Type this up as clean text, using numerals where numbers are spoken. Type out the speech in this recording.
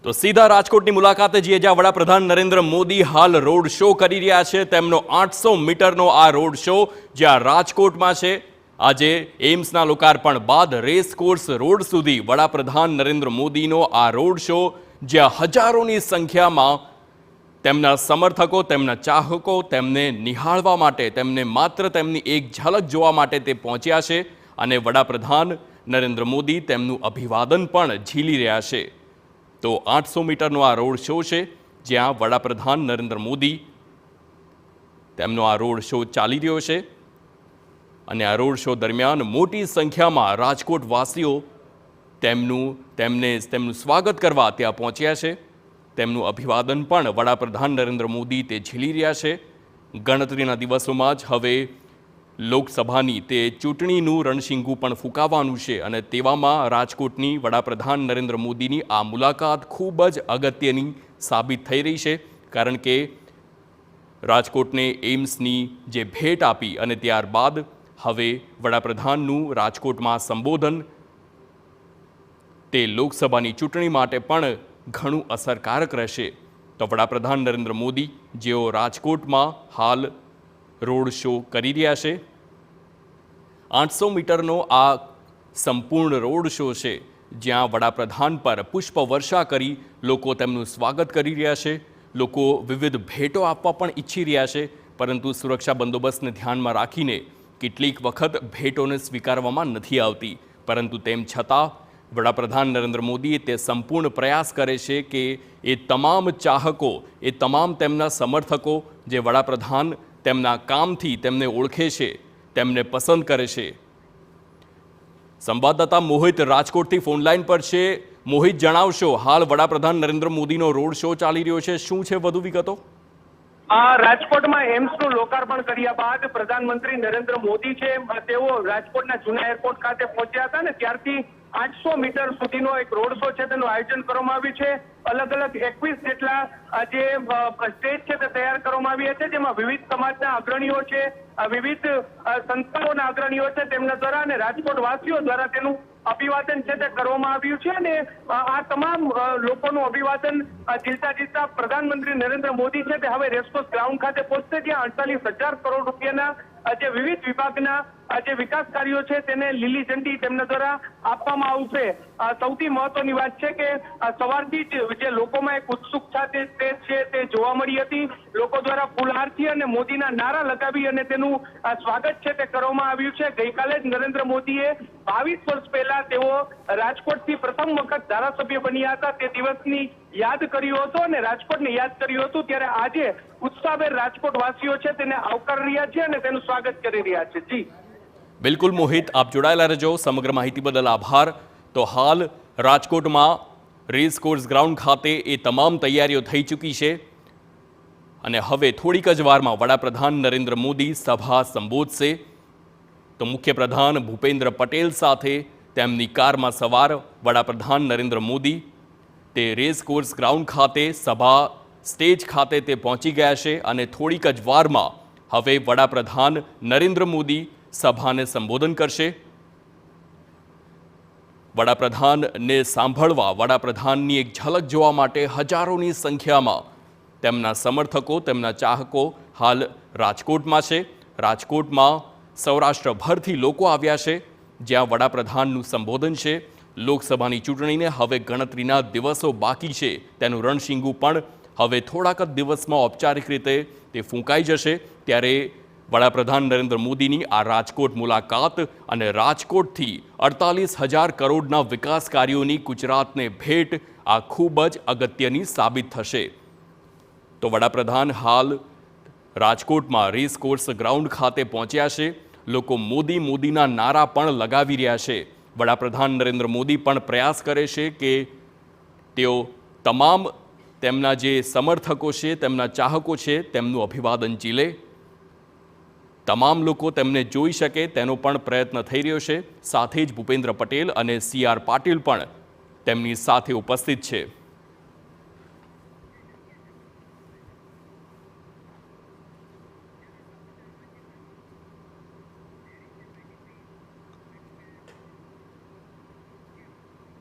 તો સીધા રાજકોટની મુલાકાતે જઈએ, જ્યાં વડાપ્રધાન નરેન્દ્ર મોદી હાલ રોડ શો કરી રહ્યા છે। તેમનો 800 મીટરનો આ રોડ શો જ્યાં રાજકોટમાં છે। આજે એમ્સના લોકાર્પણ બાદ રેસકોર્સ રોડ સુધી વડાપ્રધાન નરેન્દ્ર મોદીનો આ રોડ શો, જ્યાં હજારોની સંખ્યામાં તેમના સમર્થકો, તેમના ચાહકો તેમને નિહાળવા માટે, તેમને માત્ર તેમની એક ઝલક જોવા માટે તે પહોંચ્યા છે અને વડાપ્રધાન નરેન્દ્ર મોદી તેમનું અભિવાદન પણ ઝીલી રહ્યા છે। તો 800 મીટરનો આ રોડ શો છે, જ્યાં વડાપ્રધાન નરેન્દ્ર મોદી તેમનો આ રોડ શો ચાલી રહ્યો છે અને આ રોડ શો દરમિયાન મોટી સંખ્યામાં રાજકોટવાસીઓ તેમનું સ્વાગત કરવા ત્યાં પહોંચ્યા છે। તેમનું અભિવાદન પણ વડાપ્રધાન નરેન્દ્ર મોદી તે ઝીલી રહ્યા છે। ગણતરીના દિવસોમાં જ હવે લોકસભાની તે ચૂંટણીનું રણશીંગું પણ ફૂંકાવાનું છે અને તેવામાં રાજકોટની વડાપ્રધાન નરેન્દ્ર મોદીની આ મુલાકાત ખૂબ જ અગત્યની સાબિત થઈ રહી છે, કારણ કે રાજકોટને એમ્સની જે ભેટ આપી અને ત્યારબાદ હવે વડાપ્રધાનનું રાજકોટમાં સંબોધન તે લોકસભાની ચૂંટણી માટે પણ ઘણું અસરકારક રહેશે। તો વડાપ્રધાન નરેન્દ્ર મોદી જેઓ રાજકોટમાં હાલ રોડ શો કરી રહ્યા છે, 800 મીટરનો આ સંપૂર્ણ રોડ શો છે, જ્યાં વડાપ્રધાન પર પુષ્પવર્ષા કરી લોકો તેમનું સ્વાગત કરી રહ્યા છે। લોકો વિવિધ ભેટો આપવા પણ ઈચ્છી રહ્યા છે, પરંતુ સુરક્ષા બંદોબસ્તને ધ્યાનમાં રાખીને કેટલીક વખત ભેટોને સ્વીકારવામાં નથી આવતી, પરંતુ તેમ છતાં વડાપ્રધાન નરેન્દ્ર મોદી તે સંપૂર્ણ પ્રયાસ કરે છે કે એ તમામ ચાહકો, એ તમામ તેમના સમર્થકો જે વડાપ્રધાન તેમના કામથી તેમને ઓળખે છે, તેમને પસંદ કરે છે। સંવાદદાતા મોહિત રાજકોટથી ફોનલાઈન પર છે। મોહિત, જણાવશો, હાલ વડાપ્રધાન નરેન્દ્ર મોદીનો રોડ શો ચાલી રહ્યો છે, શું છે વધુ વિગતો? રાજકોટમાં એમ્સનું લોકાર્પણ કર્યા બાદ પ્રધાનમંત્રી નરેન્દ્ર મોદી છે તેઓ રાજકોટના જૂના એરપોર્ટ ખાતે પહોંચ્યા હતા ને ત્યારથી 800 મીટર સુધીનો એક રોડ શો છે તેનું આયોજન કરવામાં આવ્યું છે। અલગ અલગ 21 જેટલા જે સ્ટેજ છે તે તૈયાર કરવામાં આવ્યા છે, જેમાં વિવિધ સમાજના અગ્રણીઓ છે, વિવિધ સંસ્થાઓના અગ્રણીઓ છે તેમના દ્વારા અને રાજકોટ વાસીઓ દ્વારા તેનું અભિવાદન છે તે કરવામાં આવ્યું છે અને આ તમામ લોકોનું અભિવાદન ઝીલતા પ્રધાનમંત્રી નરેન્દ્ર મોદી છે તે હવે રેસકોર્સ ગ્રાઉન્ડ ખાતે પહોંચશે, જ્યાં 48,000 કરોડ રૂપિયાના જે વિવિધ વિભાગના જે વિકાસ કાર્યો છે તેને લીલી ઝંડી તેમના દ્વારા આપવામાં આવશે। સૌથી મહત્વની વાત છે કે સવારથી જ જે લોકોમાં એક ઉત્સુકતા તે જોવા મળી હતી। લોકો દ્વારા ફૂલહારથી અને મોદીના નારા લગાવી અને તેનું સ્વાગત છે તે કરવામાં આવ્યું છે। ગઈકાલે જ નરેન્દ્ર મોદીએ 22 વર્ષ પહેલા તેઓ રાજકોટથી પ્રથમ વખત ધારાસભ્ય બન્યા હતા, તે દિવસની યાદ કર્યો હતો અને રાજકોટને યાદ કર્યું હતું, ત્યારે આજે ઉત્સાહભેર રાજકોટ વાસીઓ છે તેને આવકારી રહ્યા છે અને તેનું સ્વાગત કરી રહ્યા છે। જી બિલકુલ મોહિત, આપ જોડાયેલા રહેજો। સમગ્ર માહિતી બદલ આભાર। તો હાલ રાજકોટમાં રેસકોર્સ ગ્રાઉન્ડ ખાતે એ તમામ તૈયારીઓ થઈ ચૂકી છે અને હવે થોડીક જ વારમાં વડાપ્રધાન નરેન્દ્ર મોદી સભા સંબોધશે। તો મુખ્યપ્રધાન ભૂપેન્દ્ર પટેલ સાથે તેમની કારમાં સવાર વડાપ્રધાન નરેન્દ્ર મોદી તે રેસકોર્સ ગ્રાઉન્ડ ખાતે સભા સ્ટેજ ખાતે તે પહોંચી ગયા છે અને થોડીક જ વારમાં હવે વડાપ્રધાન નરેન્દ્ર મોદી સભાને સંબોધન કરશે। વડાપ્રધાનને સાંભળવા, વડાપ્રધાનની એક ઝલક જોવા માટે હજારોની સંખ્યામાં તેમના સમર્થકો, તેમના ચાહકો હાલ રાજકોટમાં છે। રાજકોટમાં સૌરાષ્ટ્રભરથી લોકો આવ્યા છે, જ્યાં વડાપ્રધાનનું સંબોધન છે। લોકસભાની ચૂંટણીને હવે ગણતરીના દિવસો બાકી છે, તેનું રણશીંગું પણ હવે થોડાક જ દિવસમાં ઔપચારિક રીતે તે ફૂંકાઈ જશે, ત્યારે વડાપ્રધાન નરેન્દ્ર મોદીની આ રાજકોટ મુલાકાત અને રાજકોટથી 48,000 કરોડના વિકાસ કાર્યોની ગુજરાતને ભેટ આ ખૂબ જ અગત્યની સાબિત થશે। તો વડાપ્રધાન હાલ રાજકોટમાં રેસકોર્સ ગ્રાઉન્ડ ખાતે પહોંચ્યા છે। લોકો મોદી મોદીના નારા પણ લગાવી રહ્યા છે। વડાપ્રધાન નરેન્દ્ર મોદી પણ પ્રયાસ કરે છે કે તેઓ તમામ તેમના જે સમર્થકો છે, તેમના ચાહકો છે, તેમનું અભિવાદન ઝીલે, તમામ લોકો તેમને જોઈ શકે તેનો પણ પ્રયત્ન થઈ રહ્યો છે। સાથે જ ભૂપેન્દ્ર પટેલ અને CR પાટીલ પણ તેમની સાથે ઉપસ્થિત છે।